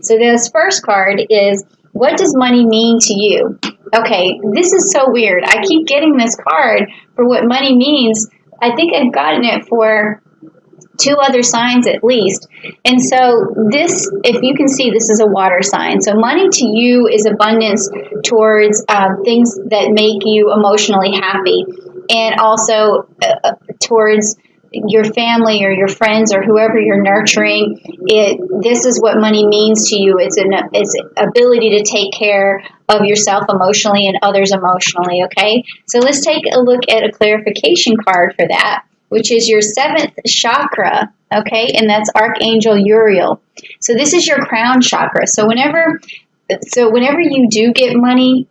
So this first card is, what does money mean to you? Okay, this is so weird. I keep getting this card for what money means. I think I've gotten it for 2 other signs at least. And so this, if you can see, this is a water sign. So money to you is abundance towards things that make you emotionally happy, and also towards your family or your friends or whoever you're nurturing. This is what money means to you. It's ability to take care of yourself emotionally and others emotionally. Okay, so let's take a look at a clarification card for that, which is your 7th chakra. Okay, and that's Archangel Uriel. So this is your crown chakra. So whenever you do get money,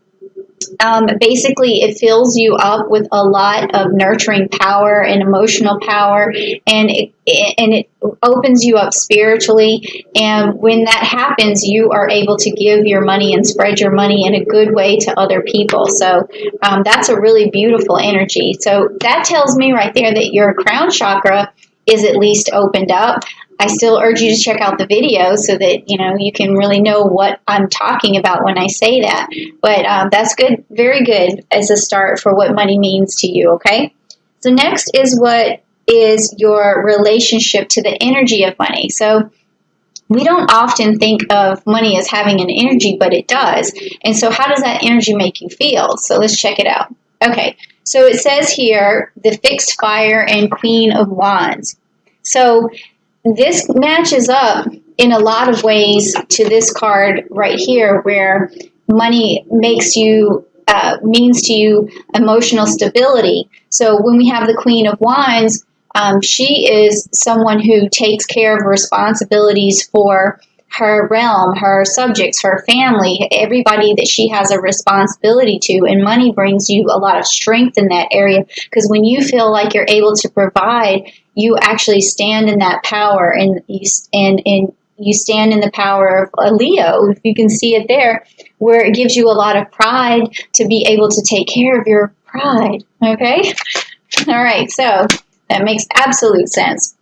basically it fills you up with a lot of nurturing power and emotional power, and it opens you up spiritually. And when that happens, you are able to give your money and spread your money in a good way to other people. So that's a really beautiful energy. So that tells me right there that your crown chakra is at least opened up. I still urge you to check out the video so that you can really know what I'm talking about when I say that. But that's good, very good as a start for what money means to you, okay? So next is what is your relationship to the energy of money. So we don't often think of money as having an energy, but it does. And so how does that energy make you feel? So let's check it out. Okay, so it says here, the fixed fire and Queen of Wands. So this matches up in a lot of ways to this card right here, where money means to you emotional stability. So when we have the Queen of Wands, she is someone who takes care of responsibilities for her realm, her subjects, her family, everybody that she has a responsibility to. And money brings you a lot of strength in that area, because when you feel like you're able to provide, you actually stand in that power, and you stand in the power of a Leo, if you can see it there, where it gives you a lot of pride to be able to take care of your pride. Okay? All right, so that makes absolute sense.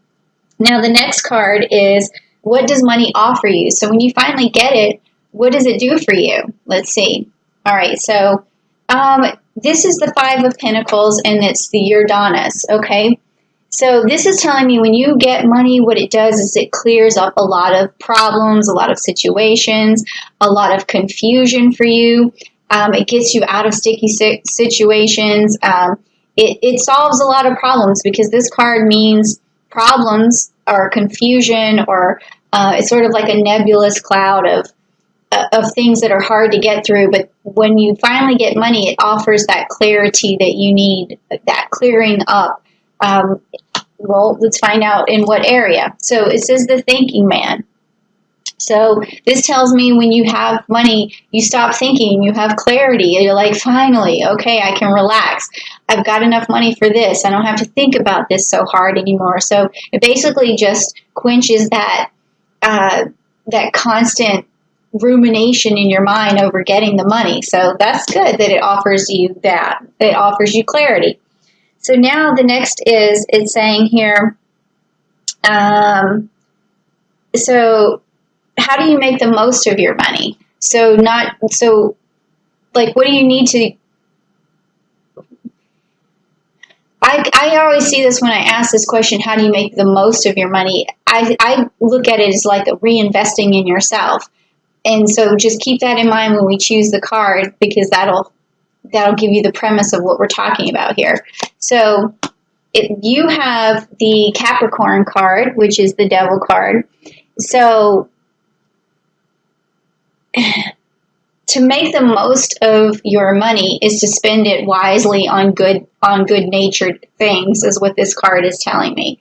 Now the next card is, what does money offer you? So when you finally get it, what does it do for you? Let's see. All right, so this is the 5 of Pentacles, and it's the Uranus, okay? So this is telling me when you get money, what it does is it clears up a lot of problems, a lot of situations, a lot of confusion for you. It gets you out of sticky situations. It solves a lot of problems, because this card means problems or confusion, or it's sort of like a nebulous cloud of things that are hard to get through. But when you finally get money, it offers that clarity that you need, that clearing up. Well, let's find out in what area. So it says the thinking man. So this tells me when you have money, you stop thinking, you have clarity. You're like, finally, okay, I can relax. I've got enough money for this. I don't have to think about this so hard anymore. So it basically just quenches that constant rumination in your mind over getting the money. So that's good that it offers you that. It offers you clarity. So now the next is, it's saying here, so how do you make the most of your money? Like, what do you need to, I always see this when I ask this question, how do you make the most of your money? I look at it as like reinvesting in yourself. And so just keep that in mind when we choose the card, because that'll give you the premise of what we're talking about here. So you have the Capricorn card, which is the Devil card. So to make the most of your money is to spend it wisely on good-natured things, is what this card is telling me.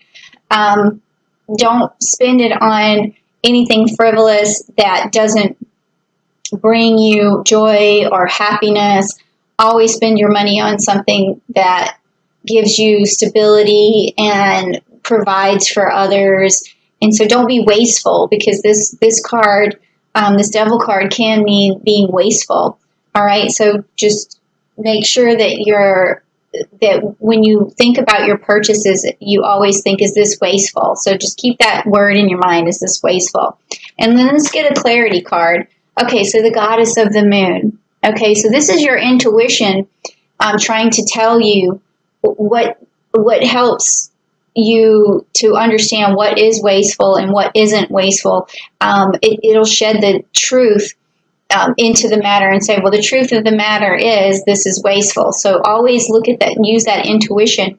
Don't spend it on anything frivolous that doesn't bring you joy or happiness. Always spend your money on something that gives you stability and provides for others. And so don't be wasteful, because this card, this Devil card, can mean being wasteful. All right, so just make sure that that when you think about your purchases, you always think, is this wasteful? So just keep that word in your mind, is this wasteful? And then let's get a clarity card. Okay, so the goddess of the moon. Okay, so this is your intuition trying to tell you what helps you to understand what is wasteful and what isn't wasteful. It'll shed the truth into the matter and say, well, the truth of the matter is this is wasteful. So always look at that and use that intuition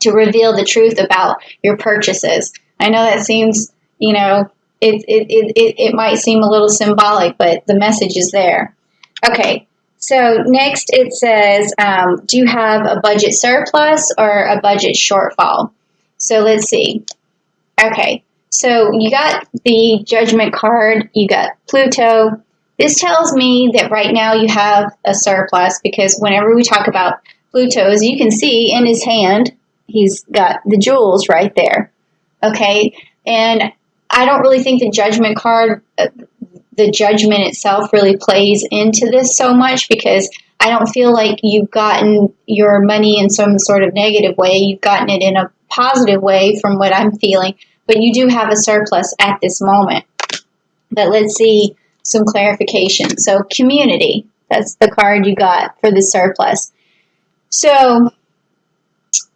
to reveal the truth about your purchases. I know that seems, it might seem a little symbolic, but the message is there. Okay, so next it says, do you have a budget surplus or a budget shortfall? So let's see. Okay, so you got the Judgment card, you got Pluto. This tells me that right now you have a surplus, because whenever we talk about Pluto, as you can see in his hand, he's got the jewels right there. Okay, and I don't really think the Judgment card, the judgment itself really plays into this so much, because I don't feel like you've gotten your money in some sort of negative way. You've gotten it in a positive way from what I'm feeling, but you do have a surplus at this moment. But let's see some clarification. So community, that's the card you got for the surplus. So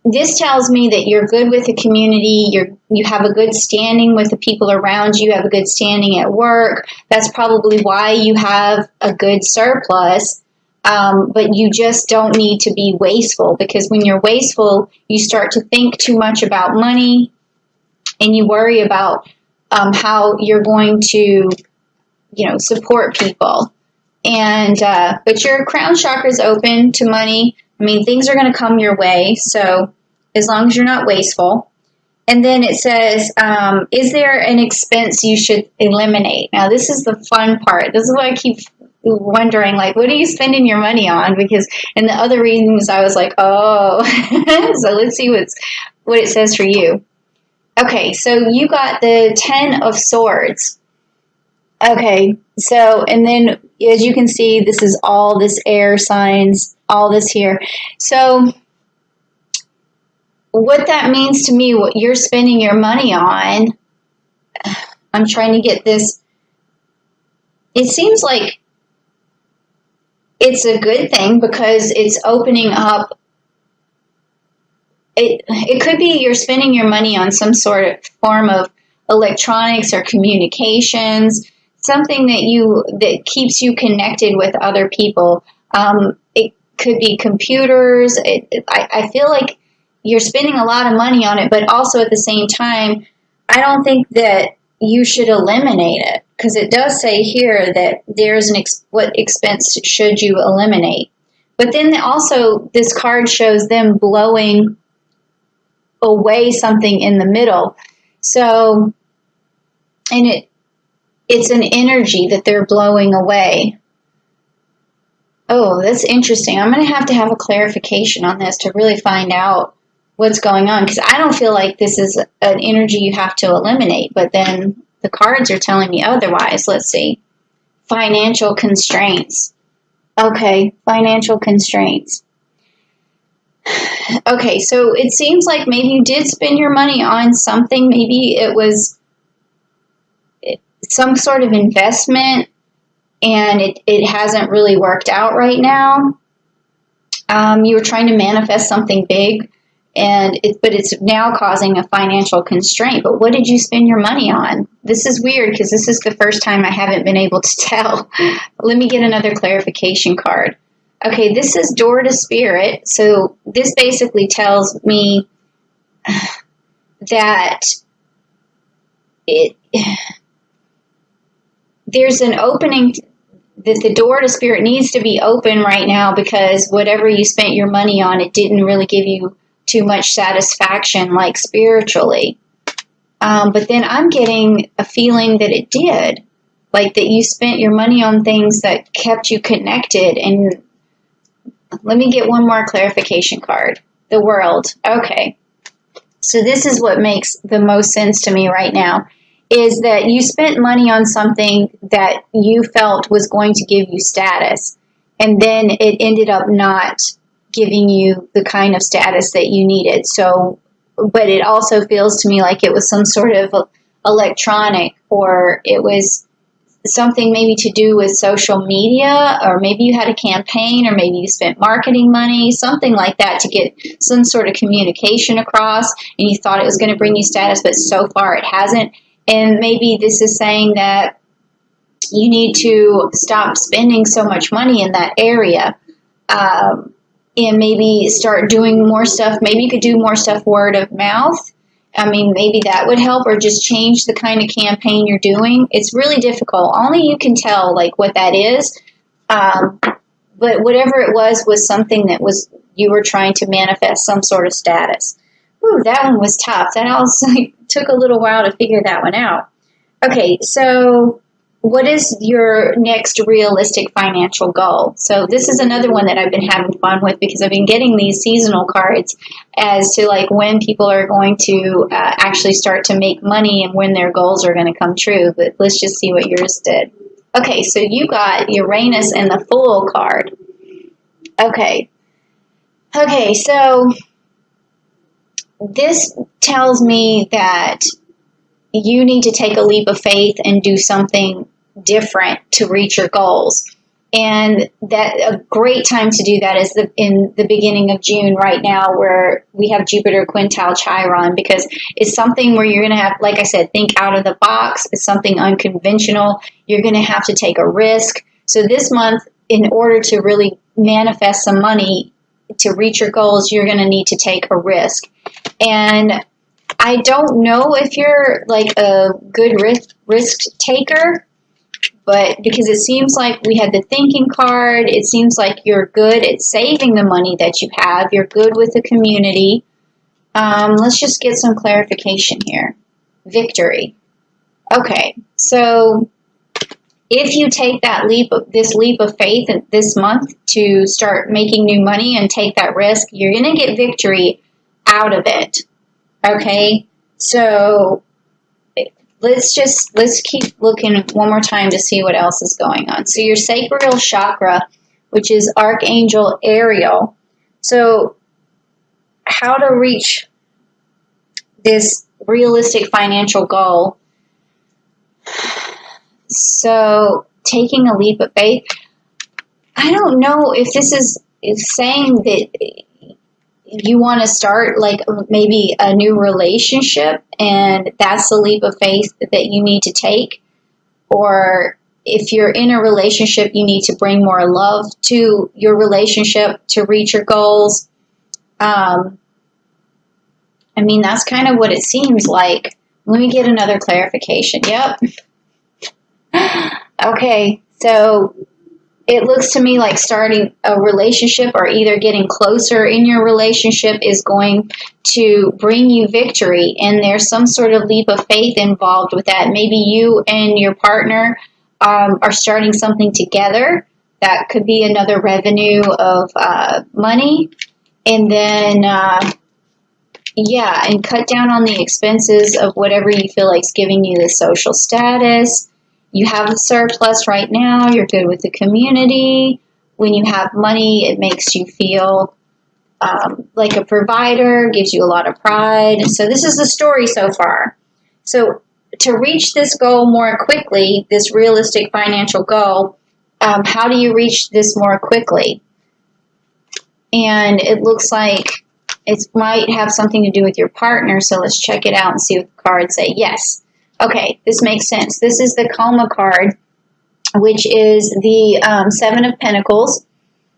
this tells me that you're good with the community, you have a good standing with the people around you, have a good standing at work. That's probably why you have a good surplus, but you just don't need to be wasteful, because when you're wasteful, you start to think too much about money, and you worry about how you're going to support people. And but your crown chakra is open to money. I mean, things are going to come your way, so as long as you're not wasteful. And then it says, is there an expense you should eliminate? Now, this is the fun part. This is what I keep wondering, like, what are you spending your money on? Because in the other readings, I was like, oh. So let's see what it says for you. Okay, so you got the 10 of Swords. Okay, so, and then as you can see, this is all this air signs, all this here. So what that means to me, what you're spending your money on, I'm trying to get this. It seems like it's a good thing, because it's opening up. It could be you're spending your money on some sort of form of electronics or communications, something that keeps you connected with other people. It could be computers. I feel like you're spending a lot of money on it, but also at the same time, I don't think that you should eliminate it, because it does say here that there's what expense should you eliminate. But then also this card shows them blowing away something in the middle. So, and it's an energy that they're blowing away. Oh, that's interesting. I'm going to have a clarification on this to really find out what's going on, because I don't feel like this is an energy you have to eliminate, but then the cards are telling me otherwise. Let's see. Financial constraints. Okay, financial constraints. Okay, so it seems like maybe you did spend your money on something. Maybe it was some sort of investment, and it hasn't really worked out right now. You were trying to manifest something big, but it's now causing a financial constraint. But what did you spend your money on? This is weird, because this is the first time I haven't been able to tell. Let me get another clarification card. Okay, this is Door to Spirit. So this basically tells me that there's an opening, that the door to Spirit needs to be open right now, because whatever you spent your money on, it didn't really give you too much satisfaction, like spiritually. But then I'm getting a feeling that it did, like that you spent your money on things that kept you connected. And let me get one more clarification card. The World. Okay. So this is what makes the most sense to me right now, is that you spent money on something that you felt was going to give you status, and then it ended up not giving you the kind of status that you needed. So, but it also feels to me like it was some sort of electronic, or it was something maybe to do with social media, or maybe you had a campaign, or maybe you spent marketing money, something like that, to get some sort of communication across, and you thought it was going to bring you status, but so far it hasn't. And maybe this is saying that you need to stop spending so much money in that area, and maybe start doing more stuff. Maybe you could do more stuff word of mouth. I mean, maybe that would help, or just change the kind of campaign you're doing. It's really difficult. Only you can tell, like, what that is. But whatever it was something that was, you were trying to manifest some sort of status. Ooh, that one was tough. That also took a little while to figure that one out. Okay, so what is your next realistic financial goal? So this is another one that I've been having fun with, because I've been getting these seasonal cards as to like when people are going to actually start to make money and when their goals are going to come true. But let's just see what yours did. Okay, so you got Uranus and the Fool card. Okay, so this tells me that you need to take a leap of faith and do something different to reach your goals. And that a great time to do that is in the beginning of June right now, where we have Jupiter quintile Chiron, because it's something where you're going to have, like I said, think out of the box. It's something unconventional. You're going to have to take a risk. So this month, in order to really manifest some money to reach your goals, you're going to need to take a risk. And I don't know if you're like a good risk taker, but because it seems like we had the thinking card, it seems like you're good at saving the money that you have. You're good with the community. Let's just get some clarification here. Victory. Okay, so if you take this leap of faith this month to start making new money and take that risk, you're going to get victory out of it. Okay, so let's keep looking one more time to see what else is going on. So your sacral chakra, which is Archangel Ariel. So how to reach this realistic financial goal. So taking a leap of faith. I don't know if this is saying that you want to start like maybe a new relationship, and that's the leap of faith that you need to take. Or if you're in a relationship, you need to bring more love to your relationship to reach your goals. I mean, that's kind of what it seems like. Let me get another clarification. Yep. Okay, so it looks to me like starting a relationship or either getting closer in your relationship is going to bring you victory, and there's some sort of leap of faith involved with that. Maybe you and your partner are starting something together. That could be another revenue of money. And then, and cut down on the expenses of whatever you feel like is giving you the social status. You have a surplus right now. You're good with the community. When you have money, it makes you feel like a provider, gives you a lot of pride. So this is the story so far. So to reach this goal more quickly, this realistic financial goal, how do you reach this more quickly? And it looks like it might have something to do with your partner. So let's check it out and see what the cards say. Yes. Okay, this makes sense. This is the Coma card, which is the Seven of Pentacles.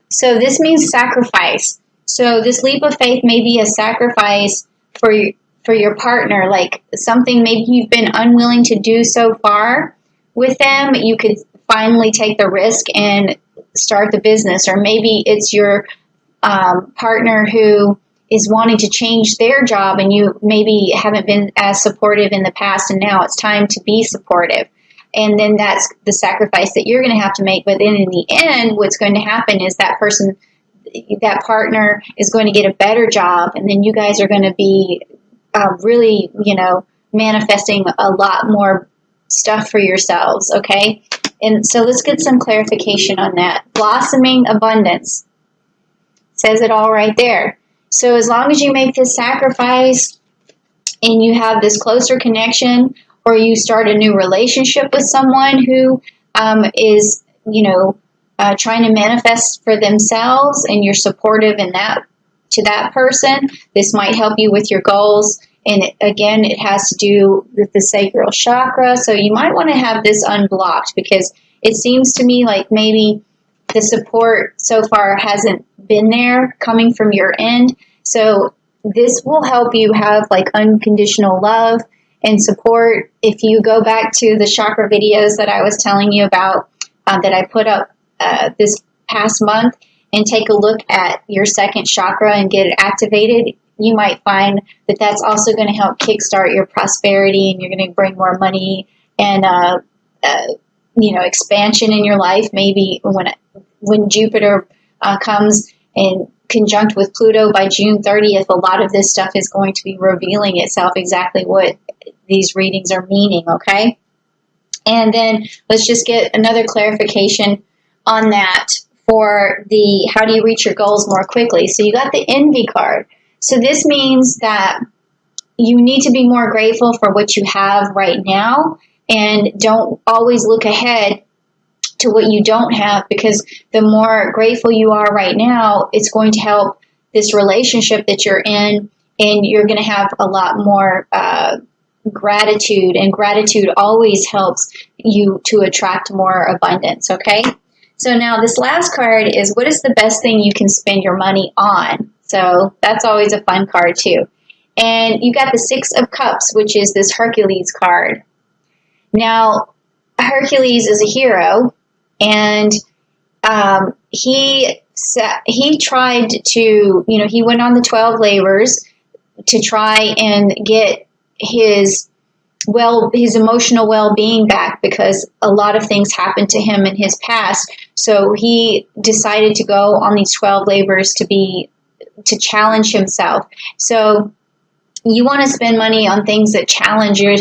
So this means sacrifice. So this leap of faith may be a sacrifice for your partner, like something maybe you've been unwilling to do so far with them. You could finally take the risk and start the business. Or maybe it's your partner who is wanting to change their job, and you maybe haven't been as supportive in the past, and now it's time to be supportive. And then that's the sacrifice that you're going to have to make. But then in the end, what's going to happen is that partner is going to get a better job, and then you guys are going to be really, manifesting a lot more stuff for yourselves, okay? And so let's get some clarification on that. Blossoming abundance. Says it all right there. So as long as you make this sacrifice and you have this closer connection, or you start a new relationship with someone who is, trying to manifest for themselves, and you're supportive in that to that person. This might help you with your goals. And again, it has to do with the sacral chakra. So you might want to have this unblocked, because it seems to me like maybe the support so far hasn't been there coming from your end. So this will help you have like unconditional love and support. If you go back to the chakra videos that I was telling you about, that I put up this past month, and take a look at your second chakra and get it activated, you might find that that's also going to help kickstart your prosperity, and you're going to bring more money and expansion in your life. Maybe when Jupiter comes in conjunct with Pluto by June 30th, a lot of this stuff is going to be revealing itself, exactly what these readings are meaning, okay? And then let's just get another clarification on that for the how do you reach your goals more quickly. So you got the envy card. So this means that you need to be more grateful for what you have right now, and don't always look ahead to what you don't have, because the more grateful you are right now, it's going to help this relationship that you're in, and you're going to have a lot more gratitude, and gratitude always helps you to attract more abundance, okay? So now this last card is, what is the best thing you can spend your money on? So that's always a fun card too. And you got the Six of Cups, which is this Hercules card. Now, Hercules is a hero, and he tried to, he went on the 12 labors to try and get his emotional well-being back, because a lot of things happened to him in his past. So he decided to go on these 12 labors to challenge himself. So you want to spend money on things that challenge you,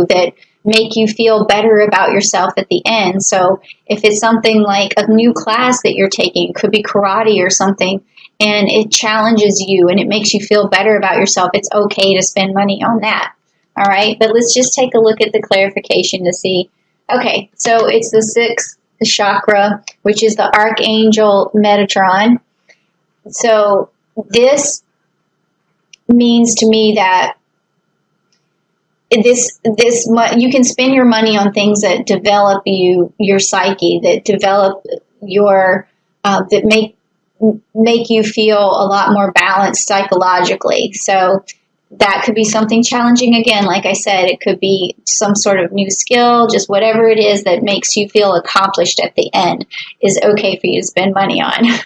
that make you feel better about yourself at the end. So if it's something like a new class that you're taking, it could be karate or something, and it challenges you and it makes you feel better about yourself, it's okay to spend money on that. All right, but let's just take a look at the clarification to see. Okay, so it's the sixth chakra, which is the Archangel Metatron. So this means to me that you can spend your money on things that develop your psyche, that develop that make you feel a lot more balanced psychologically. So that could be something challenging. Again, like I said, it could be some sort of new skill, just whatever it is that makes you feel accomplished at the end is okay for you to spend money on.